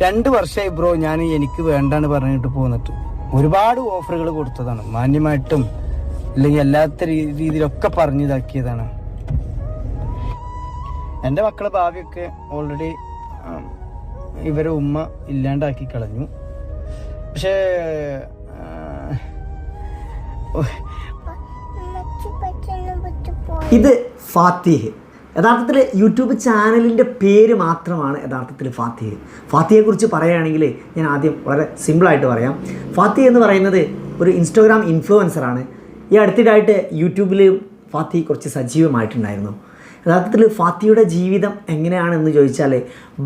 2 വർഷമായി ബ്രോ ഞാൻ എനിക്ക് വേണ്ടാന്ന് പറഞ്ഞിട്ട് പോന്നിട്ട്. ഒരുപാട് ഓഫറുകൾ കൊടുത്തതാണ്, മാന്യമായിട്ടും അല്ലെങ്കിൽ അല്ലാത്ത രീതിയിലൊക്കെ പറഞ്ഞിതാക്കിയതാണ്. എൻ്റെ മക്കളെ ഭാവിയൊക്കെ ഓൾറെഡി ഇവരെ ഉമ്മ ഇല്ലാണ്ടാക്കി കളഞ്ഞു. പക്ഷേ ഇത് ഫാത്തിഹ്. യഥാർത്ഥത്തിൽ യൂട്യൂബ് ചാനലിൻ്റെ പേര് മാത്രമാണ് യഥാർത്ഥത്തിൽ ഫാത്തിഹ്. ഫാത്തിഹയെക്കുറിച്ച് പറയുകയാണെങ്കിൽ ഞാൻ ആദ്യം വളരെ സിമ്പിളായിട്ട് പറയാം. ഫാത്തിഹ് എന്ന് പറയുന്നത് ഒരു ഇൻസ്റ്റാഗ്രാം ഇൻഫ്ലുവൻസറാണ്. ഈ അടുത്തിടായിട്ട് യൂട്യൂബിൽ ഫാത്തിഹ് കുറച്ച് സജീവമായിട്ടുണ്ടായിരുന്നു. യഥാർത്ഥത്തിൽ ഫാത്തിയുടെ ജീവിതം എങ്ങനെയാണെന്ന് ചോദിച്ചാൽ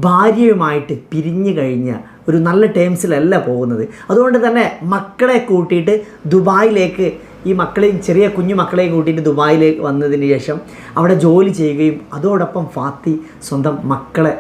ഭാര്യയുമായിട്ട് പിരിഞ്ഞു കഴിഞ്ഞ ഒരു നല്ല ടേംസിലല്ല പോകുന്നത്. അതുകൊണ്ട് തന്നെ മക്കളെ കൂട്ടിയിട്ട് ദുബായിലേക്ക്, ഈ മക്കളെയും ചെറിയ കുഞ്ഞു മക്കളെയും കൂട്ടിയിട്ട് ദുബായിലേക്ക് വന്നതിന് ശേഷം അവിടെ ജോലി ചെയ്യുകയും അതോടൊപ്പം ഫാത്തി സ്വന്തം മക്കളെ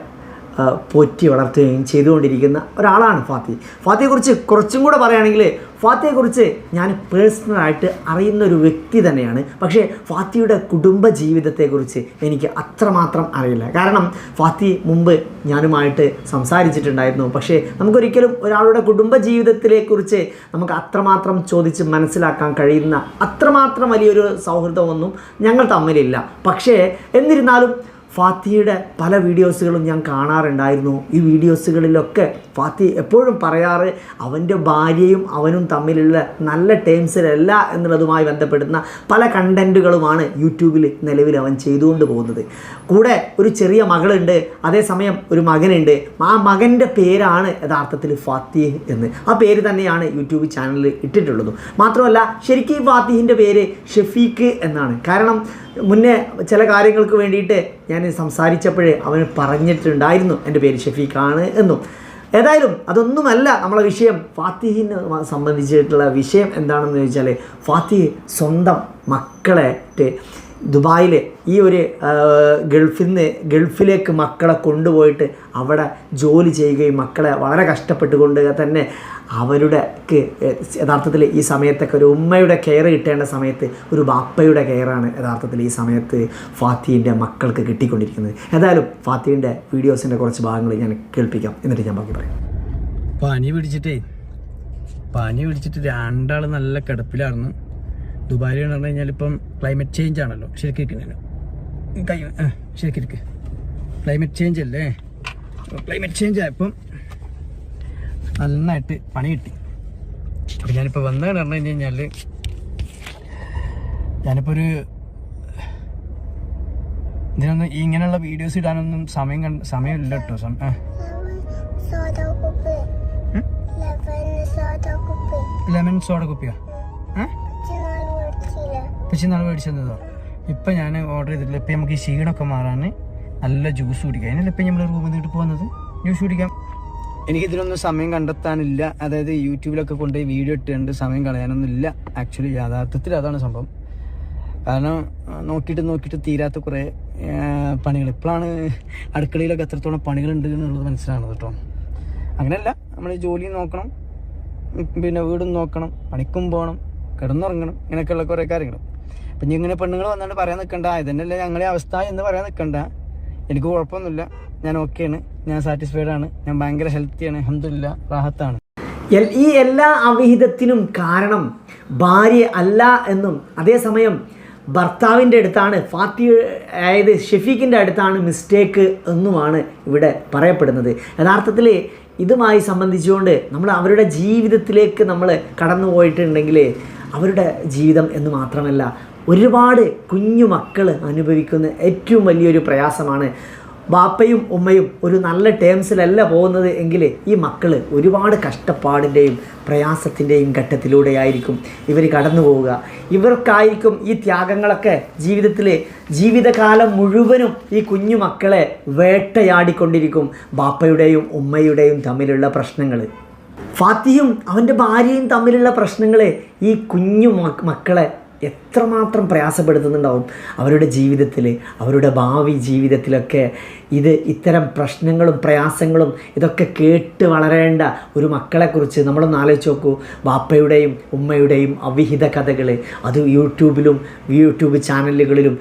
പോറ്റി വളർത്തുകയും ചെയ്തുകൊണ്ടിരിക്കുന്ന ഒരാളാണ് ഫാത്തി. ഫാത്തിയെക്കുറിച്ച് കുറച്ചും കൂടെ പറയുകയാണെങ്കിൽ ഫാത്തിയെക്കുറിച്ച് ഞാൻ പേഴ്സണലായിട്ട് അറിയുന്നൊരു വ്യക്തി തന്നെയാണ്. പക്ഷേ ഫാത്തിയുടെ കുടുംബ ജീവിതത്തെക്കുറിച്ച് എനിക്ക് അത്രമാത്രം അറിയില്ല. കാരണം ഫാത്തി മുമ്പ് ഞാനുമായിട്ട് സംസാരിച്ചിട്ടുണ്ടായിരുന്നു. പക്ഷേ നമുക്കൊരിക്കലും ഒരാളുടെ കുടുംബ ജീവിതത്തിനെക്കുറിച്ച് നമുക്ക് അത്രമാത്രം ചോദിച്ച് മനസ്സിലാക്കാൻ കഴിയുന്ന അത്രമാത്രം വലിയൊരു സൗഹൃദമൊന്നും ഞങ്ങൾ തമ്മിലില്ല. പക്ഷേ എന്നിരുന്നാലും ഫാത്തിയുടെ പല വീഡിയോസുകളും ഞാൻ കാണാറുണ്ടായിരുന്നു. ഈ വീഡിയോസുകളിലൊക്കെ ഫാത്തി എപ്പോഴും പറയാറ് അവൻ്റെ ഭാര്യയും അവനും തമ്മിലുള്ള നല്ല ടേംസിലല്ല എന്നുള്ളതുമായി ബന്ധപ്പെടുന്ന പല കണ്ടൻറ്റുകളുമാണ് യൂട്യൂബിൽ നിലവിൽ അവൻ ചെയ്തുകൊണ്ട് പോകുന്നത്. കൂടെ ഒരു ചെറിയ മകളുണ്ട്, അതേസമയം ഒരു മകനുണ്ട്. ആ മകൻ്റെ പേരാണ് യഥാർത്ഥത്തിൽ ഫാത്തിഹ് എന്ന്. ആ പേര് തന്നെയാണ് യൂട്യൂബ് ചാനലിൽ ഇട്ടിട്ടുള്ളത്. മാത്രമല്ല ശരിക്കും ഫാത്തിഹിൻ്റെ പേര് ഷഫീഖ് എന്നാണ്. കാരണം മുന്നേ ചില കാര്യങ്ങൾക്ക് വേണ്ടിയിട്ട് ഞാൻ സംസാരിച്ചപ്പോഴേ അവന് പറഞ്ഞിട്ടുണ്ടായിരുന്നു എൻ്റെ പേര് ഷഫീഖാണ് എന്നും. ഏതായാലും അതൊന്നുമല്ല നമ്മളെ വിഷയം. ഫാത്തിഹിനെ സംബന്ധിച്ചിട്ടുള്ള വിഷയം എന്താണെന്ന് ചോദിച്ചാൽ ഫാത്തിഹ് സ്വന്തം മക്കളെ ദുബായിൽ ഈ ഒരു ഗൾഫിലേക്ക് മക്കളെ കൊണ്ടുപോയിട്ട് അവിടെ ജോലി ചെയ്യുകയും മക്കളെ വളരെ കഷ്ടപ്പെട്ടുകൊണ്ട് തന്നെ അവരുടെ യഥാർത്ഥത്തിൽ ഈ സമയത്തൊക്കെ ഒരു ഉമ്മയുടെ കെയർ കിട്ടേണ്ട സമയത്ത് ഒരു ബാപ്പയുടെ കെയറാണ് യഥാർത്ഥത്തിൽ ഈ സമയത്ത് ഫാത്തിൻ്റെ മക്കൾക്ക് കിട്ടിക്കൊണ്ടിരിക്കുന്നത്. ഏതായാലും ഫാത്തിൻ്റെ വീഡിയോസിൻ്റെ കുറച്ച് ഭാഗങ്ങൾ ഞാൻ കേൾപ്പിക്കാം, എന്നിട്ട് ഞാൻ ബാക്കി പറയാം. പനി പിടിച്ചിട്ട് 2 ആൾ നല്ല കിടപ്പിലായിരുന്നു. ദുബായിൽ എന്ന് പറഞ്ഞു കഴിഞ്ഞാൽ ഇപ്പം ക്ലൈമറ്റ് ചേഞ്ച് ആണല്ലോ. ശരിക്കും ക്ലൈമറ്റ് ചേഞ്ച് അല്ലേ. ക്ലൈമറ്റ് ചേഞ്ച് ആയപ്പം നന്നായിട്ട് പണി കിട്ടി. അപ്പം ഞാനിപ്പോൾ വന്നതെന്ന് പറഞ്ഞു കഴിഞ്ഞാൽ ഞാനിപ്പോൾ ഇതിനൊന്നും ഇങ്ങനെയുള്ള വീഡിയോസ് ഇടാനൊന്നും സമയമില്ല കേട്ടോ. ലെമൺ സോഡ കുപ്പിയോ നാൾ മേടിച്ചതോ? ഇപ്പം ഞാൻ ഓർഡർ ചെയ്തിട്ടില്ല. ഇപ്പം നമുക്ക് ഈ ക്ഷീണമൊക്കെ മാറാൻ നല്ല ജ്യൂസ് കുടിക്കാം. അതിനല്ല ഇപ്പം നമ്മൾ റൂമിൽ നിന്നിട്ട് പോകുന്നത്, ജ്യൂസ് കുടിക്കാം. എനിക്കിതിനൊന്നും സമയം കണ്ടെത്താനില്ല. അതായത് യൂട്യൂബിലൊക്കെ കൊണ്ടുപോയി വീഡിയോ ഇട്ടുകൊണ്ട് സമയം കളയാനൊന്നും ഇല്ല. ആക്ച്വലി യാഥാർത്ഥത്തിൽ അതാണ് സംഭവം. കാരണം നോക്കിയിട്ട് തീരാത്ത കുറേ പണികൾ. ഇപ്പോഴാണ് അടുക്കളയിലൊക്കെ എത്രത്തോളം പണികളുണ്ട് എന്നുള്ളത് മനസ്സിലാവുന്നത് കേട്ടോ. അങ്ങനെയല്ല, നമ്മൾ ജോലി നോക്കണം, പിന്നെ വീടും നോക്കണം, പണിക്കും പോകണം, കിടന്നുറങ്ങണം, ഇങ്ങനെയൊക്കെയുള്ള കുറേ കാര്യങ്ങൾ. അപ്പം ഇങ്ങനെ പെണ്ണുങ്ങൾ വന്നുകൊണ്ട് പറയാൻ നിൽക്കണ്ട, ഇതന്നെയല്ലേ ഞങ്ങളെ അവസ്ഥ എന്ന് പറയാൻ നിൽക്കണ്ട. എനിക്ക് കുഴപ്പമൊന്നുമില്ല, ഞാൻ ഓക്കെയാണ്, ഞാൻ സാറ്റിസ്ഫൈഡ് ആണ്, ഞാൻ ഭയങ്കര ഹെൽത്തിയാണ്, അൽഹംദുലില്ലാ, റാഹത്താണ്. ഈ എല്ലാ അവിഹിതത്തിനും കാരണം ഭാര്യ അല്ല എന്നും അതേസമയം ഭർത്താവിൻ്റെ അടുത്താണ് അതായത് ഷഫീഖിൻ്റെ അടുത്താണ് മിസ്റ്റേക്ക് എന്നുമാണ് ഇവിടെ പറയപ്പെടുന്നത്. യഥാർത്ഥത്തിൽ ഇതുമായി സംബന്ധിച്ചുകൊണ്ട് നമ്മൾ അവരുടെ ജീവിതത്തിലേക്ക് നമ്മൾ കടന്നു പോയിട്ടുണ്ടെങ്കിൽ അവരുടെ ജീവിതം എന്ന് മാത്രമല്ല ഒരുപാട് കുഞ്ഞു മക്കൾ അനുഭവിക്കുന്ന ഏറ്റവും വലിയൊരു പ്രയാസമാണ്. ബാപ്പയും ഉമ്മയും ഒരു നല്ല ടേംസിലല്ല പോകുന്നത് എങ്കിൽ ഈ മക്കൾ ഒരുപാട് കഷ്ടപ്പാടിൻ്റെയും പ്രയാസത്തിൻ്റെയും ഘട്ടത്തിലൂടെയായിരിക്കും ഇവർ കടന്നു പോവുക. ഇവർക്കായിരിക്കും ഈ ത്യാഗങ്ങളൊക്കെ ജീവിതകാലം മുഴുവനും ഈ കുഞ്ഞു മക്കളെ വേട്ടയാടിക്കൊണ്ടിരിക്കും ബാപ്പയുടെയും ഉമ്മയുടെയും തമ്മിലുള്ള പ്രശ്നങ്ങൾ. ഫാത്തിയും അവൻ്റെ ഭാര്യയും തമ്മിലുള്ള പ്രശ്നങ്ങൾ ഈ കുഞ്ഞു മക്കളെ എത്രമാത്രം പ്രയാസപ്പെടുത്തുന്നുണ്ടാവും അവരുടെ ജീവിതത്തിൽ, അവരുടെ ഭാവി ജീവിതത്തിലൊക്കെ. ഇത്തരം പ്രശ്നങ്ങളും പ്രയാസങ്ങളും ഇതൊക്കെ കേട്ട് വളരേണ്ട ഒരു മക്കളെക്കുറിച്ച് നമ്മളൊന്ന് ആലോചിച്ച് നോക്കൂ. ബാപ്പയുടെയും ഉമ്മയുടെയും അവിഹിത കഥകൾ അത് യൂട്യൂബ് ചാനലുകളിലും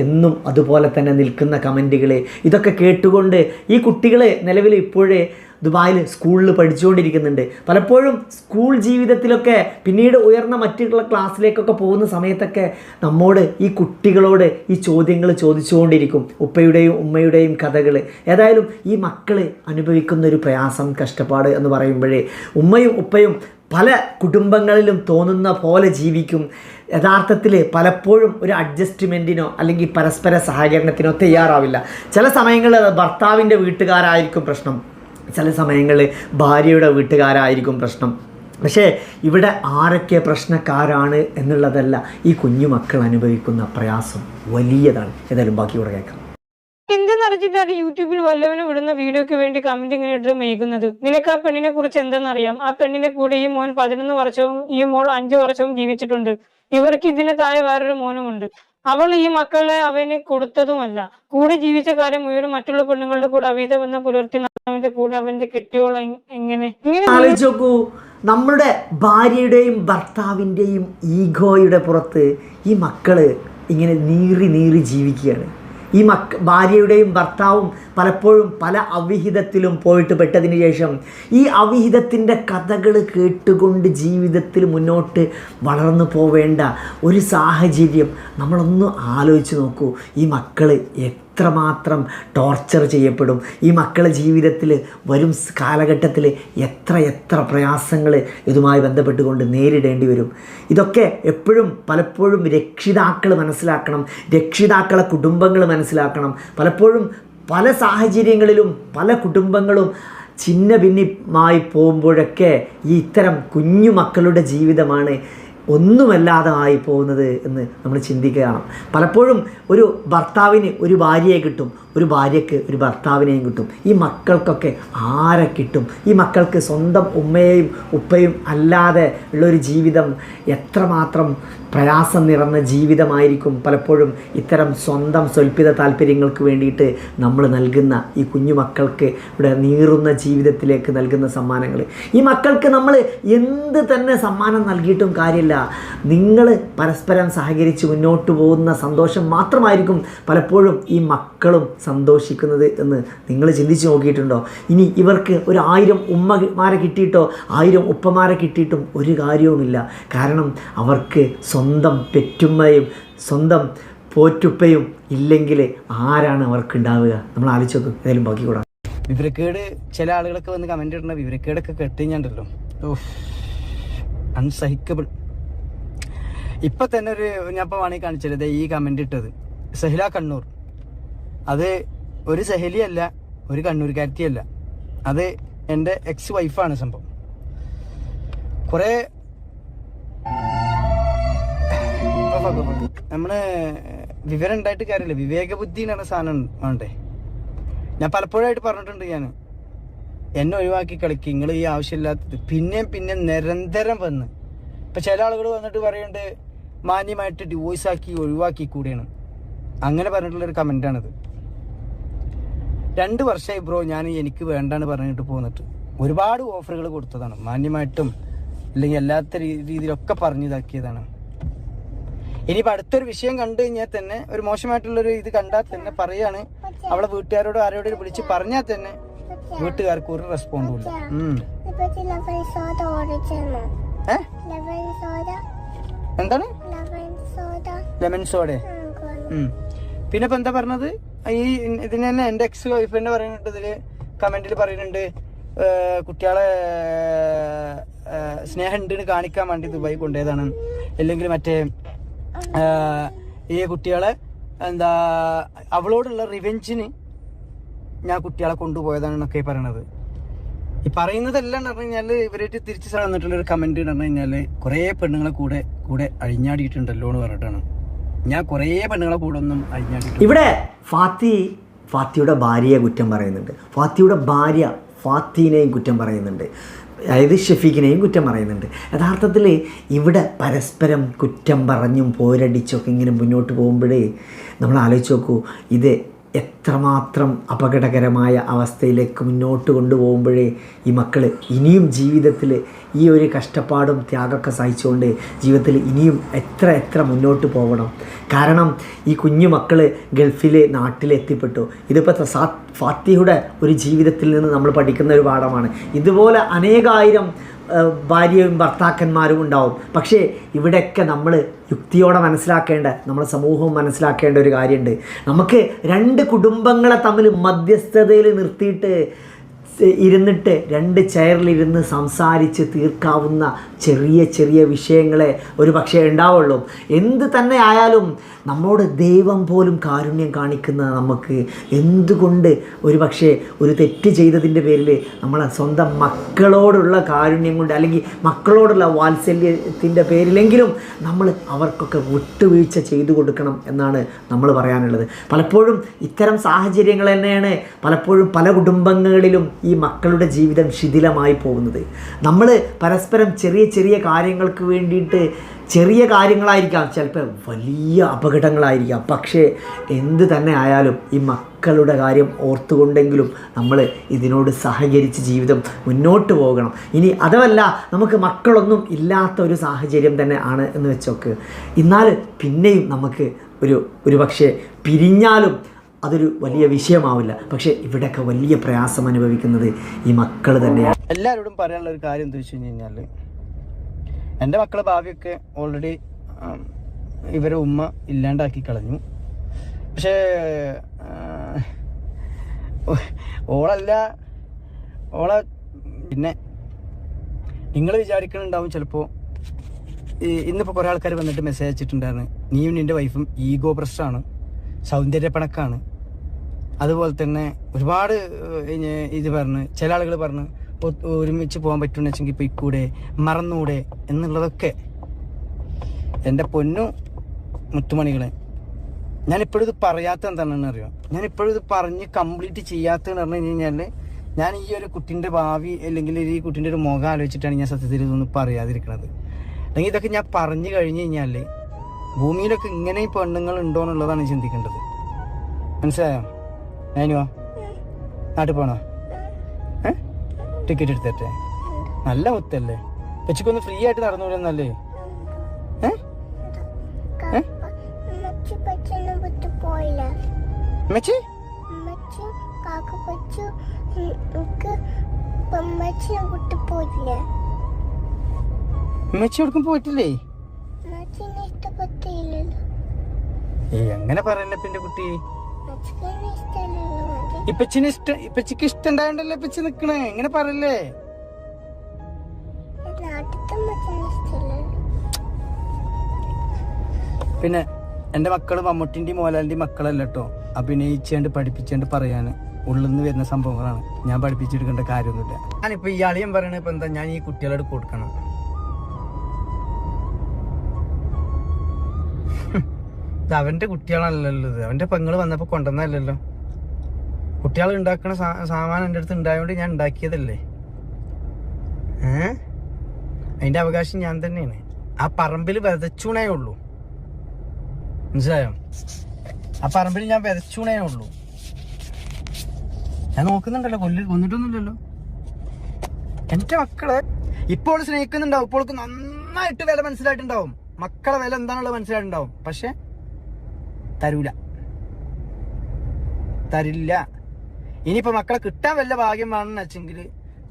എന്നും അതുപോലെ തന്നെ നിൽക്കുന്ന കമൻറ്റുകൾ, ഇതൊക്കെ കേട്ടുകൊണ്ട് ഈ കുട്ടികൾ നിലവിൽ ഇപ്പോഴേ ദുബായിൽ സ്കൂളിൽ പഠിച്ചുകൊണ്ടിരിക്കുന്നുണ്ട്. പലപ്പോഴും സ്കൂൾ ജീവിതത്തിലൊക്കെ പിന്നീട് ഉയർന്ന മറ്റുള്ള ക്ലാസ്സിലേക്കൊക്കെ പോകുന്ന സമയത്തൊക്കെ നമ്മോട് ഈ കുട്ടികളോട് ഈ ചോദ്യങ്ങൾ ചോദിച്ചുകൊണ്ടിരിക്കും, ഉപ്പയുടെയും ഉമ്മയുടെയും കഥകൾ. ഏതായാലും ഈ മക്കൾ അനുഭവിക്കുന്ന ഒരു പ്രയാസം, കഷ്ടപ്പാട് എന്ന് പറയുമ്പോഴേ ഉമ്മയും ഉപ്പയും പല കുടുംബങ്ങളിലും തോന്നുന്ന പോലെ ജീവിക്കും. യഥാർത്ഥത്തിൽ പലപ്പോഴും ഒരു അഡ്ജസ്റ്റ്മെൻറ്റിനോ അല്ലെങ്കിൽ പരസ്പര സഹകരണത്തിനോ തയ്യാറാവില്ല. ചില സമയങ്ങളിൽ ഭർത്താവിൻ്റെ വീട്ടുകാരായിരിക്കും പ്രശ്നം, ചില സമയങ്ങളിൽ ഭാര്യയുടെ വീട്ടുകാരായിരിക്കും പ്രശ്നം. പക്ഷേ ഇവിടെ ആരൊക്കെ പ്രശ്നക്കാരാണ് എന്നുള്ളതല്ല, ഈ കുഞ്ഞു മക്കൾ അനുഭവിക്കുന്ന പ്രയാസം വലിയതാണ്. ഏതായാലും ബാക്കിയോടെ കേൾക്കാം. എന്തെന്നറിഞ്ഞിട്ടാണ് യൂട്യൂബിൽ വല്ലവനും വിടുന്ന വീഡിയോക്ക് വേണ്ടി കമന്റ് ഇങ്ങനെ ഇട്ട് മേയ്ക്കുന്നത്? നിനക്ക് ആ പെണ്ണിനെ കുറിച്ച് എന്തെന്നറിയാം? ആ പെണ്ണിന്റെ കൂടെ ഈ മോൻ 11 വർഷവും ഈ മോൾ 5 വർഷവും ജീവിച്ചിട്ടുണ്ട്. ഇവർക്ക് ഇതിന് താഴെ വേറൊരു മോനുമുണ്ട്. അവൾ ഈ മക്കളെ അവന് കൊടുത്തതുമല്ല. കൂടെ ജീവിച്ച കാര്യം മുഴുവൻ മറ്റുള്ള പെണ്ണുങ്ങളുടെ കൂടെ അവീത ബന്ധം പുലർത്തി അവന്റെ കൂടെ അവന്റെ കെട്ടിയോളം ഇങ്ങനെ ആലോചിച്ച് നോക്കൂ. നമ്മുടെ ഭാര്യയുടെയും ഭർത്താവിൻ്റെയും ഈഗോയുടെ പുറത്ത് ഈ മക്കള് ഇങ്ങനെ നീറി ജീവിക്കുകയാണ്. ഈ ഭാര്യയുടെയും ഭർത്താവും പലപ്പോഴും പല അവിഹിതത്തിലും പോയിട്ട് പെട്ടതിന് ശേഷം ഈ അവിഹിതത്തിൻ്റെ കഥകൾ കേട്ടുകൊണ്ട് ജീവിതത്തിൽ മുന്നോട്ട് വളർന്നു പോവേണ്ട ഒരു സാഹചര്യം നമ്മളൊന്ന് ആലോചിച്ച് നോക്കൂ. ഈ മക്കൾ എത്രമാത്രം ടോർച്ചർ ചെയ്യപ്പെടും, ഈ മക്കളെ ജീവിതത്തിൽ വരും കാലഘട്ടത്തിൽ എത്ര പ്രയാസങ്ങൾ ഇതുമായി ബന്ധപ്പെട്ടുകൊണ്ട് നേരിടേണ്ടി വരും. ഇതൊക്കെ പലപ്പോഴും രക്ഷിതാക്കൾ മനസ്സിലാക്കണം, രക്ഷിതാക്കളെ കുടുംബങ്ങൾ മനസ്സിലാക്കണം. പലപ്പോഴും പല സാഹചര്യങ്ങളിലും പല കുടുംബങ്ങളും ഛിന്ന ഭിന്നമായി പോകുമ്പോഴൊക്കെ ഈ ഇത്തരം കുഞ്ഞു മക്കളുടെ ജീവിതമാണ് ഒന്നുമല്ലാതെ ആയി പോകുന്നത് എന്ന് നമ്മൾ ചിന്തിക്കുകയാണ്. പലപ്പോഴും ഒരു ഭർത്താവിന് ഒരു ഭാര്യയെ കിട്ടും, ഒരു ഭാര്യയ്ക്ക് ഒരു ഭർത്താവിനെയും കിട്ടും. ഈ മക്കൾക്കൊക്കെ ആരെ കിട്ടും? ഈ മക്കൾക്ക് സ്വന്തം ഉമ്മയെയും ഉപ്പയും അല്ലാതെ ഉള്ളൊരു ജീവിതം എത്രമാത്രം പ്രയാസം നിറഞ്ഞ ജീവിതമായിരിക്കും പലപ്പോഴും ഇത്തരം സ്വന്തം സ്വൽപ്പിത താല്പര്യങ്ങൾക്ക് വേണ്ടിയിട്ട് നമ്മൾ നൽകുന്ന ഈ കുഞ്ഞു മക്കൾക്ക് ഇവിടെ നീറുന്ന ജീവിതത്തിലേക്ക് നൽകുന്ന സമ്മാനങ്ങൾ. ഈ മക്കൾക്ക് നമ്മൾ എന്ത് തന്നെ സമ്മാനം നൽകിയിട്ടും കാര്യമില്ല. നിങ്ങൾ പരസ്പരം സഹകരിച്ച് മുന്നോട്ട് പോകുന്ന സന്തോഷം മാത്രമായിരിക്കും പലപ്പോഴും ഈ മക്കളും സന്തോഷിക്കുന്നത് എന്ന് നിങ്ങൾ ചിന്തിച്ച് നോക്കിയിട്ടുണ്ടോ? ഇനി ഇവർക്ക് ഒരു 1000 ഉമ്മമാരെ കിട്ടിയിട്ടോ 1000 ഉപ്പമാരെ കിട്ടിയിട്ടും ഒരു കാര്യവുമില്ല. കാരണം അവർക്ക് സ്വന്തം പെറ്റുമ്മയും സ്വന്തം പോറ്റുപ്പയും ഇല്ലെങ്കിൽ ആരാണ് അവർക്ക് ഉണ്ടാവുക? നമ്മൾ ആലോചിച്ച് നോക്കും. ഏതായാലും ബാക്കി കൂടാ. വിവരക്കേട് ചില ആളുകളൊക്കെ വന്ന് കമന്റ് ഇടുന്ന വിവരക്കേടൊക്കെ കേട്ടുകഴിഞ്ഞാണ്ടല്ലോ അൺസഹിക്കബിൾ. ഇപ്പൊ തന്നെ ഞാൻ ഇപ്പൊ വേണമെങ്കിൽ കാണിച്ചത് ഈ കമന്റ് ഇട്ടത് സഹില കണ്ണൂർ. അത് ഒരു സഹലിയല്ല, ഒരു കണ്ണൂർക്കാരത്തിയല്ല, അത് എൻ്റെ എക്സ് വൈഫാണ് സംഭവം. കുറെ നമ്മള് വിവരം ഉണ്ടായിട്ട് കാര്യമില്ല, വിവേക ബുദ്ധി എന്ന് പറഞ്ഞ സാധനം വേണ്ടേ. ഞാൻ പലപ്പോഴായിട്ട് പറഞ്ഞിട്ടുണ്ട്, ഞാൻ എന്നെ ഒഴിവാക്കി കളിക്ക്, നിങ്ങൾ ഈ ആവശ്യമില്ലാത്തത് പിന്നെ നിരന്തരം വന്ന് ഇപ്പൊ ചില ആളുകൾ വന്നിട്ട് പറയുന്നുണ്ട് മാന്യമായിട്ട് ഡിവോഴ്സ് ആക്കി ഒഴിവാക്കി കൂടിയാണ്. അങ്ങനെ പറഞ്ഞിട്ടുള്ളൊരു കമന്റാണിത്. 2 വർഷമായി ബ്രോ ഞാൻ എനിക്ക് വേണ്ടാന്ന് പറഞ്ഞിട്ട് പോന്നിട്ട് ഒരുപാട് ഓഫറുകൾ കൊടുത്തതാണ്, മാന്യമായിട്ടും അല്ലെങ്കിൽ അല്ലാത്ത രീതിയിലൊക്കെ പറഞ്ഞിതാക്കിയതാണ്. ഇനിയിപ്പോൾ അടുത്തൊരു വിഷയം കണ്ടു കഴിഞ്ഞാൽ തന്നെ, ഒരു മോശമായിട്ടുള്ളൊരു ഇത് കണ്ടാൽ തന്നെ പറയാണ്, അവളെ വീട്ടുകാരോട് ആരോടും വിളിച്ച് പറഞ്ഞാൽ തന്നെ വീട്ടുകാർക്ക് ഒരു റെസ്പോണ്ടും ഇല്ല. എന്താണ് ലെമൺ സോഡ? പിന്നെ ഇപ്പൊ എന്താ പറഞ്ഞത്? ഈ ഇതിന് തന്നെ എൻ്റെ എക്സ് വൈഫ് തന്നെ പറയുന്നുണ്ട്, ഇതില് കമന്റിൽ പറയുന്നുണ്ട്, കുട്ടികളെ സ്നേഹം ഉണ്ടെന്ന് കാണിക്കാൻ വേണ്ടി ദുബായി കൊണ്ടുപോയതാണ്, അല്ലെങ്കിൽ മറ്റേ ഈ കുട്ടികളെ എന്താ അവളോടുള്ള റിവെഞ്ചിന് ഞാൻ കുട്ടികളെ കൊണ്ടുപോയതാണെന്നൊക്കെ പറയണത്. ഈ പറയുന്നതെല്ലാം എന്ന് പറഞ്ഞു കഴിഞ്ഞാൽ ഇവരായിട്ട് തിരിച്ചു വന്നിട്ടുള്ളൊരു കമന്റ് എന്ന് പറഞ്ഞു കഴിഞ്ഞാൽ കുറേ പെണ്ണുങ്ങളെ കൂടെ അഴിഞ്ഞാടിയിട്ടുണ്ടല്ലോ എന്ന് പറഞ്ഞിട്ടാണ്. ഞാൻ കുറേ പെണ്ണുങ്ങളെ കൂടെ ഒന്നും അഴിഞ്ഞാടി. ഇവിടെ ഫാത്തിയുടെ ഭാര്യയെ കുറ്റം പറയുന്നുണ്ട്, ഫാത്തിയുടെ ഭാര്യ ഫാത്തിനെയും കുറ്റം പറയുന്നുണ്ട്, അതായത് ഷഫീഖിനെയും കുറ്റം പറയുന്നുണ്ട്. യഥാർത്ഥത്തിൽ ഇവിടെ പരസ്പരം കുറ്റം പറഞ്ഞും പോരടിച്ചൊക്കെ ഇങ്ങനെ മുന്നോട്ട് പോകുമ്പോഴേ നമ്മൾ ആലോചിച്ച് നോക്കൂ, ഇത് എത്രമാത്രം അപകടകരമായ അവസ്ഥയിലേക്ക് മുന്നോട്ട് കൊണ്ടുപോകുമ്പോഴേ ഈ മക്കൾ ഇനിയും ജീവിതത്തിൽ ഈ ഒരു കഷ്ടപ്പാടും ത്യാഗമൊക്കെ സഹിച്ചുകൊണ്ട് ജീവിതത്തിൽ ഇനിയും എത്ര മുന്നോട്ട് പോകണം. കാരണം ഈ കുഞ്ഞു മക്കൾ ഗൾഫിൽ നാട്ടിലെത്തിപ്പെട്ടു. ഇതിപ്പോൾ ഫാത്തിഹയുടെ ഒരു ജീവിതത്തിൽ നിന്ന് നമ്മൾ പഠിക്കുന്ന ഒരു പാഠമാണ്. ഇതുപോലെ അനേകായിരം ഭാര്യയും ഭർത്താക്കന്മാരും ഉണ്ടാവും. പക്ഷേ ഇവിടെയൊക്കെ നമ്മൾ യുക്തിയോടെ മനസ്സിലാക്കേണ്ട, നമ്മുടെ സമൂഹവും മനസ്സിലാക്കേണ്ട ഒരു കാര്യമുണ്ട്. നമുക്ക് രണ്ട് കുടുംബങ്ങളെ തമ്മിൽ മധ്യസ്ഥതയിൽ നിർത്തിയിട്ട് ഇരുന്നിട്ട് രണ്ട് ചെയറിലിരുന്ന് സംസാരിച്ച് തീർക്കാവുന്ന ചെറിയ ചെറിയ വിഷയങ്ങളെ ഒരു പക്ഷേ ഉണ്ടാവുള്ളൂ. എന്ത് തന്നെ ആയാലും നമ്മോട് ദൈവം പോലും കാരുണ്യം കാണിക്കുന്ന നമുക്ക് എന്തുകൊണ്ട് ഒരു പക്ഷേ ഒരു തെറ്റ് ചെയ്തതിൻ്റെ പേരിൽ നമ്മളെ സ്വന്തം മക്കളോടുള്ള കാരുണ്യം കൊണ്ട് അല്ലെങ്കിൽ മക്കളോടുള്ള വാത്സല്യത്തിൻ്റെ പേരിലെങ്കിലും നമ്മൾ അവർക്കൊക്കെ വിട്ടുവീഴ്ച ചെയ്തു കൊടുക്കണം എന്നാണ് നമ്മൾ പറയാനുള്ളത്. പലപ്പോഴും ഇത്തരം സാഹചര്യങ്ങൾ തന്നെയാണ് പലപ്പോഴും പല കുടുംബങ്ങളിലും ഈ മക്കളുടെ ജീവിതം ശിഥിലമായി പോകുന്നത്. നമ്മൾ പരസ്പരം ചെറിയ ചെറിയ കാര്യങ്ങൾക്ക് വേണ്ടിയിട്ട്, ചെറിയ കാര്യങ്ങളായിരിക്കാം, ചിലപ്പോൾ വലിയ അപകടങ്ങളായിരിക്കാം, പക്ഷേ എന്ത് തന്നെ ആയാലും ഈ മക്കളുടെ കാര്യം ഓർത്തുകൊണ്ടെങ്കിലും നമ്മൾ ഇതിനോട് സഹകരിച്ച് ജീവിതം മുന്നോട്ട് പോകണം. ഇനി അതല്ല നമുക്ക് മക്കളൊന്നും ഇല്ലാത്ത ഒരു സാഹചര്യം തന്നെ ആണ് എന്ന് വെച്ചോക്ക്, എന്നാൽ പിന്നെയും നമുക്ക് ഒരു പക്ഷേ പിരിഞ്ഞാലും അതൊരു വലിയ വിഷയമാവില്ല. പക്ഷേ ഇവിടെയൊക്കെ വലിയ പ്രയാസം അനുഭവിക്കുന്നത് ഈ മക്കൾ തന്നെയാണ്. എല്ലാവരോടും പറയാനുള്ള ഒരു കാര്യം എന്താ വെച്ച് കഴിഞ്ഞാൽ, എൻ്റെ മക്കളെ ഭാവിയൊക്കെ ഓൾറെഡി ഇവരെ ഉമ്മ ഇല്ലാണ്ടാക്കി കളഞ്ഞു. പക്ഷേ ഓളെ പിന്നെ നിങ്ങൾ വിചാരിക്കുന്നുണ്ടാവും ചിലപ്പോൾ, ഇന്നിപ്പോൾ കുറേ ആൾക്കാർ വന്നിട്ട് മെസ്സേജ് അയച്ചിട്ടുണ്ടായിരുന്നു, നീയും നിൻ്റെ വൈഫും ഈഗോ പ്രശ്നമാണ്, സൗന്ദര്യപ്പണക്കാണ്, അതുപോലെ തന്നെ ഒരുപാട് ഇത് പറഞ്ഞ് ചില ആളുകൾ പറഞ്ഞ് ഒരുമിച്ച് പോകാൻ പറ്റുമെന്ന് വെച്ചെങ്കിൽ ഇപ്പോൾ ഇക്കൂടെ മറന്നൂടെ എന്നുള്ളതൊക്കെ. എൻ്റെ പൊന്നു മുത്തുമണികളെ, ഞാനിപ്പോഴും ഇത് പറയാത്ത എന്താണെന്ന് അറിയാം, ഞാനിപ്പോഴും ഇത് പറഞ്ഞ് കംപ്ലീറ്റ് ചെയ്യാത്തതെന്ന് പറഞ്ഞു കഴിഞ്ഞാൽ, ഞാൻ ഈ ഒരു കുട്ടീൻ്റെ ഭാവി അല്ലെങ്കിൽ ഈ കുട്ടീൻ്റെ ഒരു മുഖം ആലോചിച്ചിട്ടാണ് ഞാൻ സത്യത്തിൽ ഇതൊന്നും പറയാതിരിക്കുന്നത്. അല്ലെങ്കിൽ ഇതൊക്കെ ഞാൻ പറഞ്ഞു കഴിഞ്ഞ് കഴിഞ്ഞാൽ ഭൂമിയിലൊക്കെ ഇങ്ങനെ പെണ്ണുങ്ങൾ ഉണ്ടോ എന്നുള്ളതാണ് ചിന്തിക്കേണ്ടത്. മനസ്സിലായോ? ഞാനുവാ നാട്ടിൽ പോണോ? ടിക്കറ്റ് എടുത്തേ? നല്ല മുത്തല്ലേ, വെച്ചിക്കൊന്ന് ഫ്രീ ആയിട്ട് നടന്നുകൂടെന്നല്ലേ? ഉമ്മച്ചി പോയിട്ടില്ലേ? എങ്ങനെ പറയല്ലേ പിന്നെ കുട്ടി, ഇപ്പച്ചിക്ക് ഇഷ്ടം ഉണ്ടായോണ്ടല്ലേ ഇപ്പച്ചി നിക്കണേ, എങ്ങനെ പറയല്ലേ? പിന്നെ എൻ്റെ മക്കള് മമ്മൂട്ടിൻ്റെയും മോഹൻലാലിൻ്റെയും മക്കളല്ല കേട്ടോ, അഭിനയിച്ചേണ്ട് പഠിപ്പിച്ചേണ്ട് പറയാൻ ഉള്ളിൽ നിന്ന് വരുന്ന സംഭവങ്ങളാണ്. ഞാൻ പഠിപ്പിച്ചെടുക്കേണ്ട കാര്യമൊന്നുമില്ല. ഞാനിപ്പോൾ ഈ അളിയൻ പറയണ ഇപ്പം എന്താ, ഞാൻ ഈ കുട്ടികളോട് കൊടുക്കണം. ഇത് അവൻ്റെ കുട്ടികളല്ലല്ലോ, ഇത് അവൻ്റെ പെങ്ങൾ വന്നപ്പോൾ കൊണ്ടുവന്നല്ലോ. കുട്ടികൾ ഉണ്ടാക്കുന്ന സാമാനം എൻ്റെ അടുത്ത് ഉണ്ടായതുകൊണ്ട് ഞാൻ ഉണ്ടാക്കിയതല്ലേ. അതിൻ്റെ അവകാശം ഞാൻ തന്നെയാണ്. ആ പറമ്പിൽ വിതച്ചൂണേ ഉള്ളൂ, മനസ്സിലായോ? ആ പറമ്പിൽ ഞാൻ വിതച്ചൂണേ ഉള്ളൂ. ഞാൻ നോക്കുന്നുണ്ടല്ലോ, കൊന്നിട്ടൊന്നുമില്ലല്ലോ. എൻ്റെ മക്കളെ ഇപ്പോൾ സ്നേഹിക്കുന്നുണ്ടാവും, ഇപ്പോൾ നന്നായിട്ട് വില മനസ്സിലായിട്ടുണ്ടാവും, മക്കളെ വില എന്താണുള്ളത് മനസ്സിലായിട്ടുണ്ടാവും. പക്ഷെ തരില്ല. ഇനിയിപ്പോ മക്കളെ കിട്ടാൻ വല്ല ഭാഗ്യം വേണമെന്ന് വെച്ചെങ്കിൽ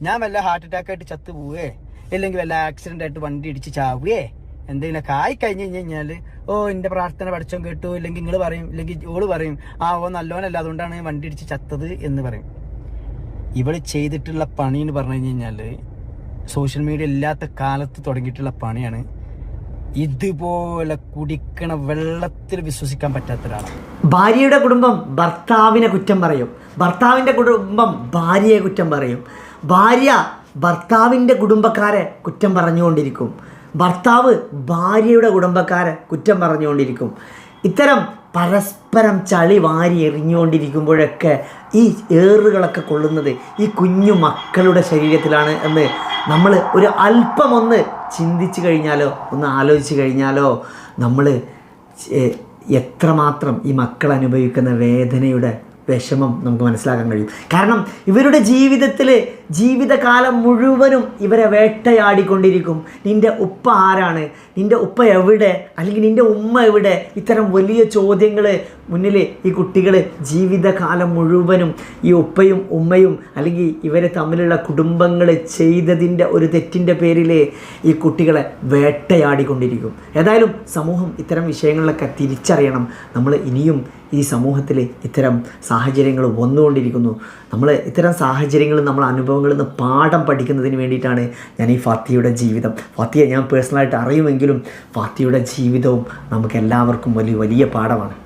ഞാൻ വല്ല ഹാർട്ട് അറ്റാക്ക് ആയിട്ട് ചത്തു പോവേ, അല്ലെങ്കിൽ വല്ല ആക്സിഡന്റ് ആയിട്ട് വണ്ടി ഇടിച്ച് ചാവുകയെ എന്തെങ്കിലുമൊക്കെ ആയി കഴിഞ്ഞ് കഴിഞ്ഞാല്, ഓ എന്റെ പ്രാർത്ഥന പഠിച്ചോ കേട്ടു, ഇല്ലെങ്കിൽ നിങ്ങൾ പറയും, ഇല്ലെങ്കിൽ ഓള് പറയും, ഓ നല്ലോനല്ല അതുകൊണ്ടാണ് വണ്ടി ഇടിച്ച് ചത്തത് എന്ന് പറയും. ഇവള് ചെയ്തിട്ടുള്ള പണി എന്ന് പറഞ്ഞു കഴിഞ്ഞാല് സോഷ്യൽ മീഡിയ ഇല്ലാത്ത കാലത്ത് തുടങ്ങിയിട്ടുള്ള പണിയാണ്. ഇതുപോലെ കുടിക്കണ വെള്ളത്തിൽ വിശ്വസിക്കാൻ പറ്റാത്ത ഒരാളാണ്. ഭാര്യയുടെ കുടുംബം ഭർത്താവിനെ കുറ്റം പറയും, ഭർത്താവിൻ്റെ കുടുംബം ഭാര്യയെ കുറ്റം പറയും, ഭാര്യ ഭർത്താവിൻ്റെ കുടുംബക്കാരെ കുറ്റം പറഞ്ഞുകൊണ്ടിരിക്കും, ഭർത്താവ് ഭാര്യയുടെ കുടുംബക്കാരെ കുറ്റം പറഞ്ഞുകൊണ്ടിരിക്കും. ഇത്തരം പരസ്പരം ചളി വാരി എറിഞ്ഞുകൊണ്ടിരിക്കുമ്പോഴൊക്കെ ഈ ഏറുകളൊക്കെ കൊള്ളുന്നത് ഈ കുഞ്ഞു മക്കളുടെ ശരീരത്തിലാണ് എന്ന് നമ്മൾ ഒരു അല്പമൊന്ന് ചിന്തിച്ച് കഴിഞ്ഞാലോ, ഒന്ന് ആലോചിച്ച് കഴിഞ്ഞാലോ നമ്മൾ എത്രമാത്രം ഈ മക്കൾ അനുഭവിക്കുന്ന വേദനയുടെ വിഷമം നമുക്ക് മനസ്സിലാക്കാൻ കഴിയും. കാരണം ഇവരുടെ ജീവിതത്തിൽ ജീവിതകാലം മുഴുവനും ഇവരെ വേട്ടയാടിക്കൊണ്ടിരിക്കും. നിൻ്റെ ഉപ്പ ആരാണ്, നിൻ്റെ ഉപ്പ എവിടെ, അല്ലെങ്കിൽ നിൻ്റെ ഉമ്മ എവിടെ, ഇത്തരം വലിയ ചോദ്യങ്ങൾ മുന്നിൽ ഈ കുട്ടികൾ ജീവിതകാലം മുഴുവനും ഈ ഉപ്പയും ഉമ്മയും അല്ലെങ്കിൽ ഇവരെ തമ്മിലുള്ള കുടുംബങ്ങൾ ചെയ്തതിൻ്റെ ഒരു തെറ്റിൻ്റെ പേരിൽ ഈ കുട്ടികളെ വേട്ടയാടിക്കൊണ്ടിരിക്കും. ഏതായാലും സമൂഹം ഇത്തരം വിഷയങ്ങളിലൊക്കെ തിരിച്ചറിയണം. നമ്മൾ ഇനിയും ഈ സമൂഹത്തിൽ ഇത്തരം സാഹചര്യങ്ങൾ വന്നുകൊണ്ടിരിക്കുന്നു. നമ്മൾ ഇത്തരം സാഹചര്യങ്ങളിൽ നമ്മൾ അനുഭവങ്ങളിൽ നിന്ന് പാഠം പഠിക്കുന്നതിന് വേണ്ടിയിട്ടാണ് ഞാൻ ഈ ഫാത്തിയുടെ ജീവിതം, ഫാത്തിയെ ഞാൻ പേഴ്സണലായിട്ട് അറിയുമെങ്കിലും ഫാത്തിയുടെ ജീവിതവും നമുക്ക് എല്ലാവർക്കും വലിയ പാഠമാണ്.